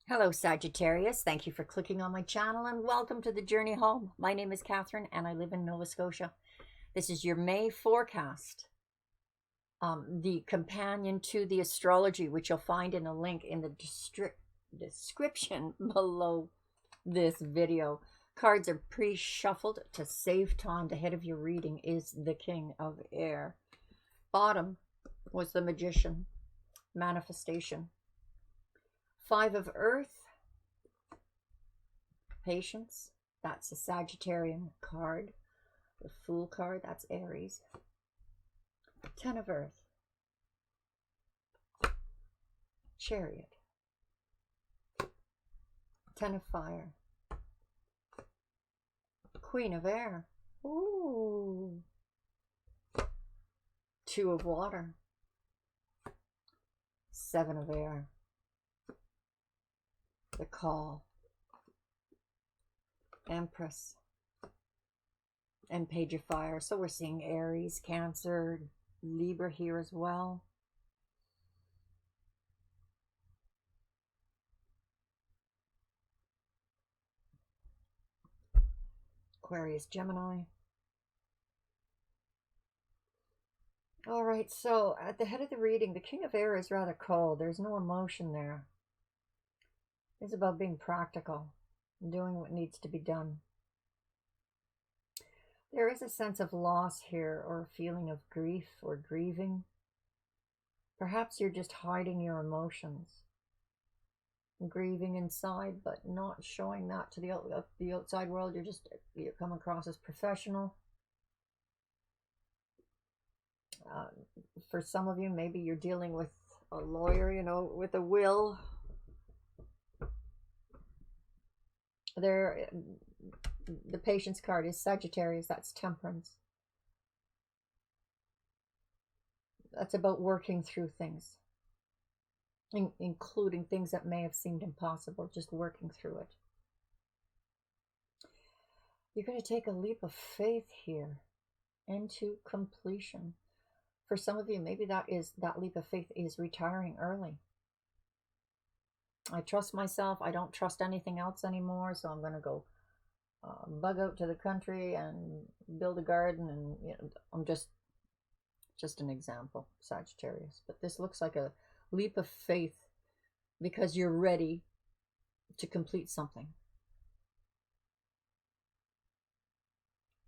Hello, Sagittarius. Thank you for clicking on my channel and welcome to the journey home. My name is Catherine and I live in Nova Scotia. This is your May forecast, the companion to the astrology, which you'll find in a link in the description below this video. Cards are pre-shuffled to save time. The head of your reading is the King of Air. Bottom was the Magician, manifestation. Five of Earth, patience, that's a Sagittarian card. The Fool card, that's Aries. Ten of Earth, Chariot. Ten of Fire, Queen of Air. Ooh. Two of Water, Seven of Air. The Call, Empress, and Page of Fire. So we're seeing Aries, Cancer, Libra here as well. Aquarius, Gemini. All right, so at the head of the reading, the King of Air is rather cold. There's no emotion there. It's about being practical, doing what needs to be done. There is a sense of loss here, or a feeling of grief or grieving. Perhaps you're just hiding your emotions, grieving inside, but not showing that to the outside world. You come across as professional. For some of you, maybe you're dealing with a lawyer, with a will. The Patience card is Sagittarius, that's Temperance. That's about working through things, including things that may have seemed impossible, just working through it. You're going to take a leap of faith here into completion. For some of you, maybe that leap of faith is retiring early. I trust myself. I don't trust anything else anymore, so I'm going to go bug out to the country and build a garden. And I'm just an example, Sagittarius. But this looks like a leap of faith because you're ready to complete something.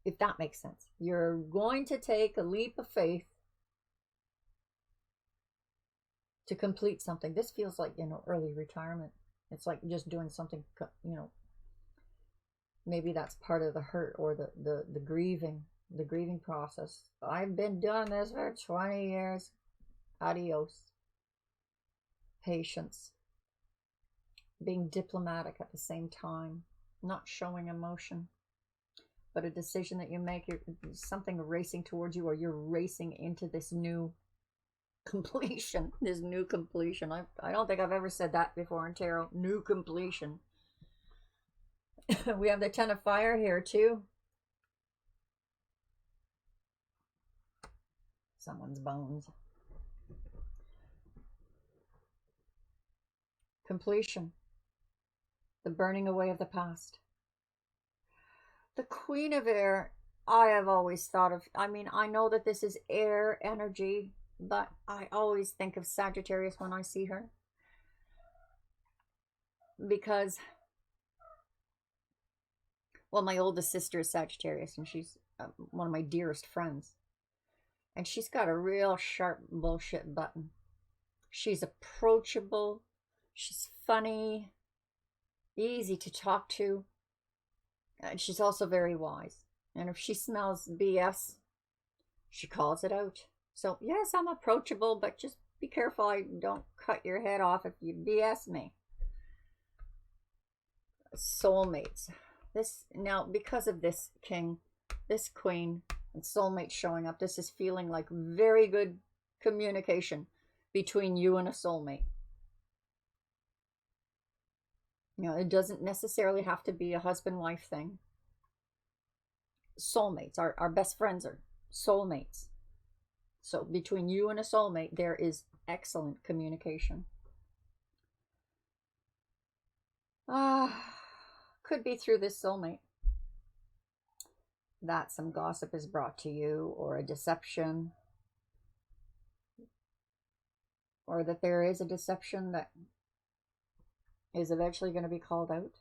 If that makes sense. You're going to take a leap of faith to complete something. This feels like, early retirement. It's like just doing something, maybe that's part of the hurt or the grieving process. I've been doing this for 20 years. Adios. Patience. Being diplomatic at the same time. Not showing emotion. But a decision that you make, something racing towards you, or you're racing into this new completion. This new completion. I don't think I've ever said that before in tarot. New completion. We have the Ten of Fire here too. Someone's bones. Completion. The burning away of the past. The Queen of Air, I have always thought of, I know that this is air energy, but I always think of Sagittarius when I see her. Because, well, my oldest sister is Sagittarius, and she's one of my dearest friends. And she's got a real sharp bullshit button. She's approachable. She's funny. Easy to talk to. And she's also very wise. And if she smells BS, she calls it out. So, yes, I'm approachable, but just be careful I don't cut your head off if you BS me. Soulmates. Now, because of this king, this queen, and soulmate showing up, this is feeling like very good communication between you and a soulmate. It doesn't necessarily have to be a husband-wife thing. Soulmates, our best friends are soulmates. So between you and a soulmate, there is excellent communication. Could be through this soulmate that some gossip is brought to you, or a deception, or that there is a deception that is eventually going to be called out.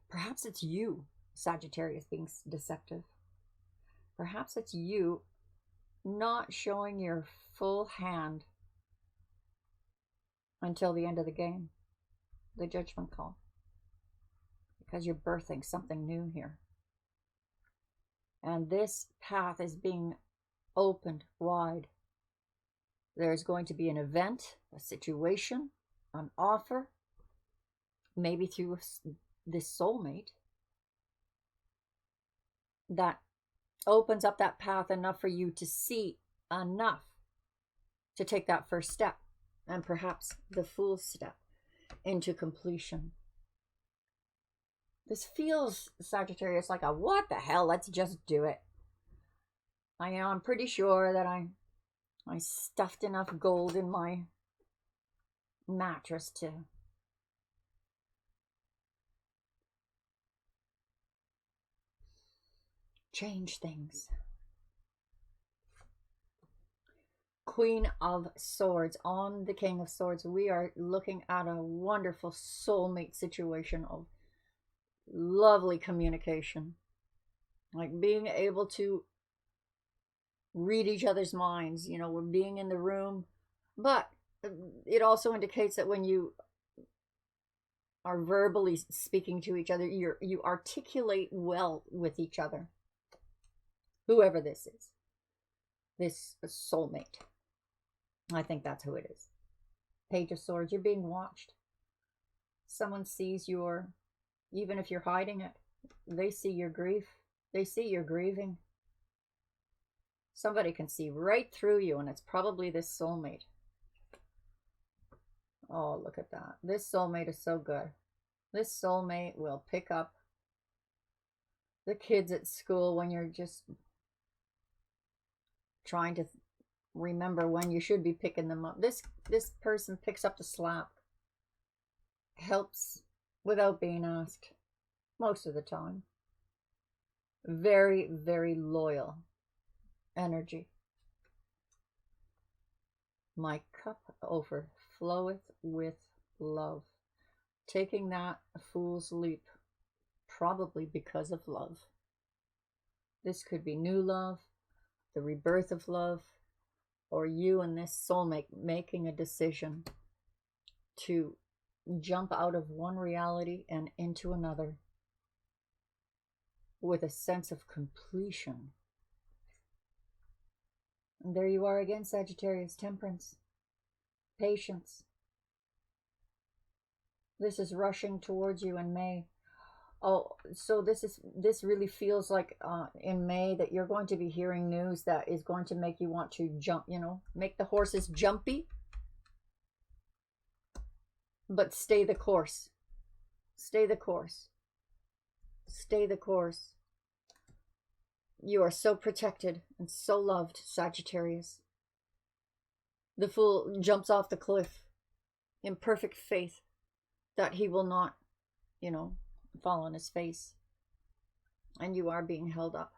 Perhaps it's you, Sagittarius, being deceptive. Perhaps it's you not showing your full hand until the end of the game, the judgment call, because you're birthing something new here. And this path is being opened wide. There's going to be an event, a situation, an offer, maybe through this soulmate, that opens up that path enough for you to see enough to take that first step, and perhaps the full step into completion. This feels, Sagittarius, like a what the hell, let's just do it. I know, I'm pretty sure that I stuffed enough gold in my mattress to change things. Queen of Swords on the King of Swords. We are looking at a wonderful soulmate situation of lovely communication, like being able to read each other's minds. We're being in the room, but it also indicates that when you are verbally speaking to each other, you articulate well with each other, whoever this is, this soulmate. I think that's who it is. Page of Swords. You're being watched. Someone sees even if you're hiding it, they see your grief. They see you're grieving. Somebody can see right through you, and it's probably this soulmate. Oh, look at that. This soulmate is so good. This soulmate will pick up the kids at school when you're just trying to remember when you should be picking them up. This person picks up the slack, helps without being asked most of the time. Very, very loyal energy. My cup overfloweth with love. Taking that fool's leap, probably because of love. This could be new love, the rebirth of love, or you and this soulmate making a decision to jump out of one reality and into another with a sense of completion. And there you are again, Sagittarius. Temperance, patience. This is rushing towards you in May. Oh, so this really feels like in May that you're going to be hearing news that is going to make you want to jump, make the horses jumpy. But stay the course. Stay the course. Stay the course. You are so protected and so loved, Sagittarius. The fool jumps off the cliff in perfect faith that he will not, fall on his face. And you are being held up,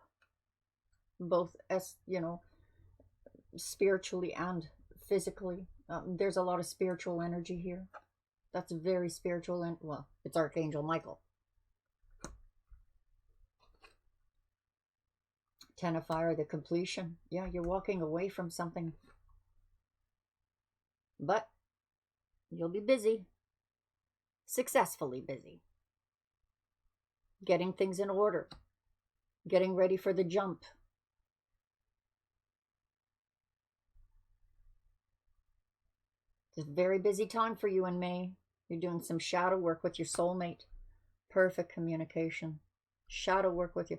both as, spiritually and physically. There's a lot of spiritual energy here. That's very spiritual, and well, it's Archangel Michael. Ten of Fire, the completion. Yeah, you're walking away from something, but you'll be busy, successfully busy, getting things in order, getting ready for the jump. It's a very busy time for you in May. You're doing some shadow work with your soulmate. Perfect communication. Shadow work with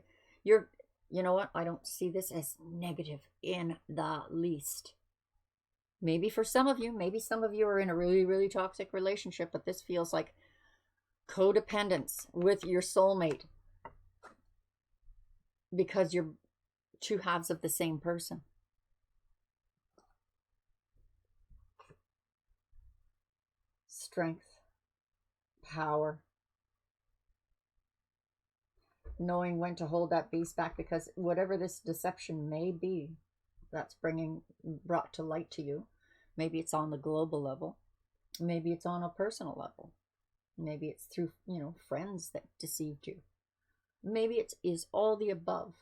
you know what? I don't see this as negative in the least. Maybe for some of you are in a really, really toxic relationship, but this feels like codependence with your soulmate because you're two halves of the same person. strength, power, knowing when to hold that beast back, because whatever this deception may be that's brought to light to you, maybe it's on the global level, maybe it's on a personal level, maybe it's through, friends that deceived you, maybe it is all the above.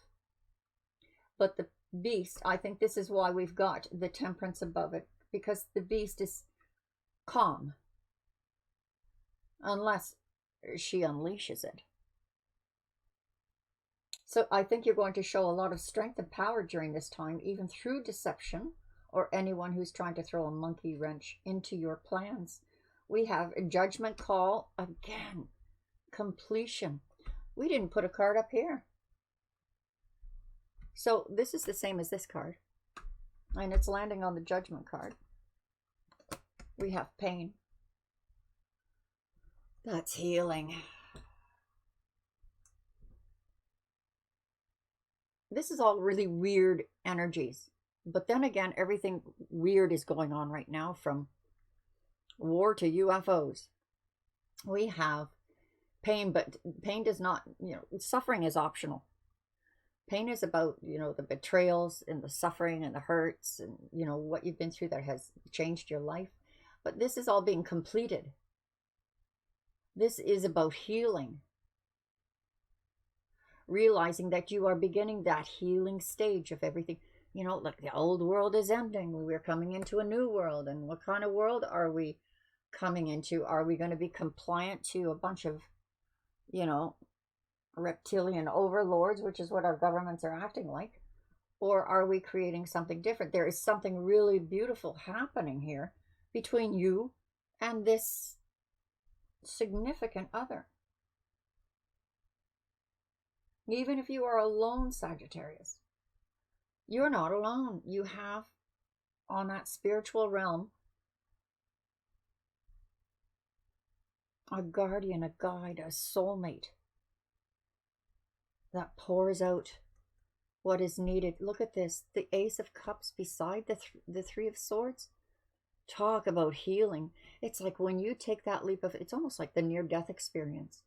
But the beast, I think this is why we've got the temperance above it, because the beast is calm unless she unleashes it. So I think you're going to show a lot of strength and power during this time, even through deception or anyone who's trying to throw a monkey wrench into your plans. We have a judgment call again, completion. We didn't put a card up here. So this is the same as this card, and it's landing on the judgment card. We have pain. That's healing. This is all really weird energies. But then again, everything weird is going on right now, from war to UFOs. We have pain, but pain does not, suffering is optional. Pain is about, the betrayals and the suffering and the hurts and, what you've been through that has changed your life. But this is all being completed. This is about healing. Realizing that you are beginning that healing stage of everything. Like the old world is ending. We're coming into a new world. And what kind of world are we coming into? Are we going to be compliant to a bunch of, reptilian overlords, which is what our governments are acting like? Or are we creating something different? There is something really beautiful happening here between you and this significant other. Even if you are alone, Sagittarius, you're not alone. You have, on that spiritual realm, a guardian, a guide, a soulmate that pours out what is needed. Look at this, the Ace of Cups beside the Three of Swords. Talk about healing. It's like when you take that leap of, it's almost like the near-death experience.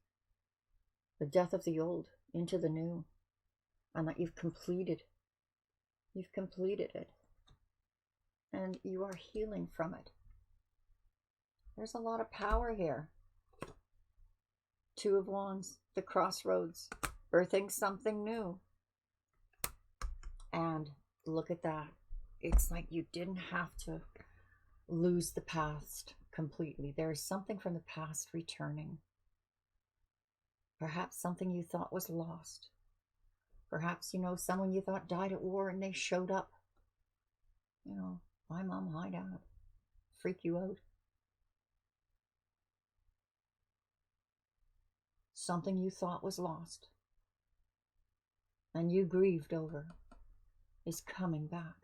The death of the old into the new. And that you've completed it. And you are healing from it. There's a lot of power here. Two of Wands, the crossroads, birthing something new. And look at that. It's like you didn't have to lose the past completely. There is something from the past returning. Perhaps something you thought was lost. Perhaps, someone you thought died at war and they showed up. My mom, hi dad. Freak you out. Something you thought was lost and you grieved over is coming back.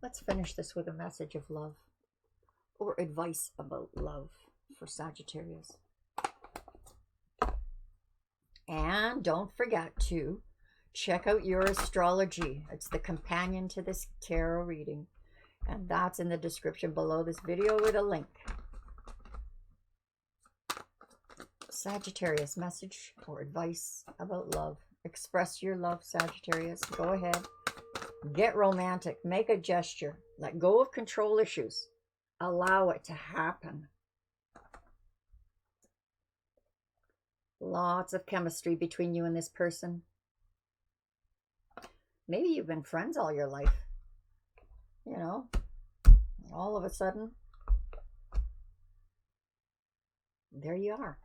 Let's finish this with a message of love or advice about love for Sagittarius. And don't forget to check out your astrology. It's the companion to this tarot reading. And that's in the description below this video with a link. Sagittarius, message or advice about love. Express your love, Sagittarius. Go ahead. Get romantic. Make a gesture. Let go of control issues. Allow it to happen. Lots of chemistry between you and this person. Maybe you've been friends all your life. All of a sudden, there you are.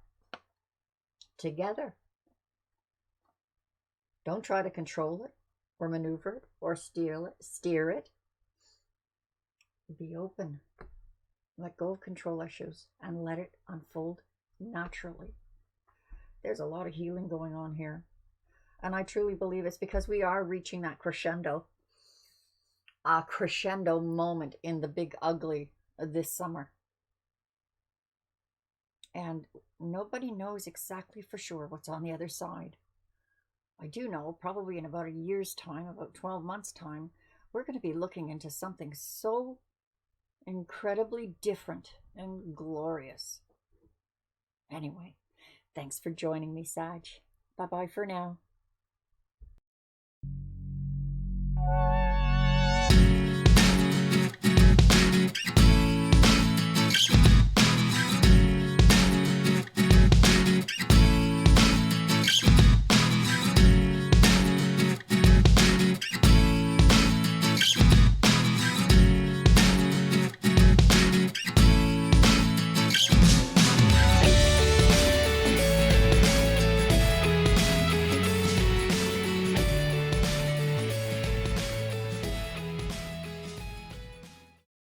Together. Don't try to control it or maneuver it or steer it. Be open. Let go of control issues and let it unfold naturally. There's a lot of healing going on here. And I truly believe it's because we are reaching that crescendo. A crescendo moment in the big ugly this summer. And nobody knows exactly for sure what's on the other side. I do know probably in about a year's time, about 12 months' time, we're going to be looking into something so incredibly different and glorious. Anyway, thanks for joining me, Sag. Bye bye for now.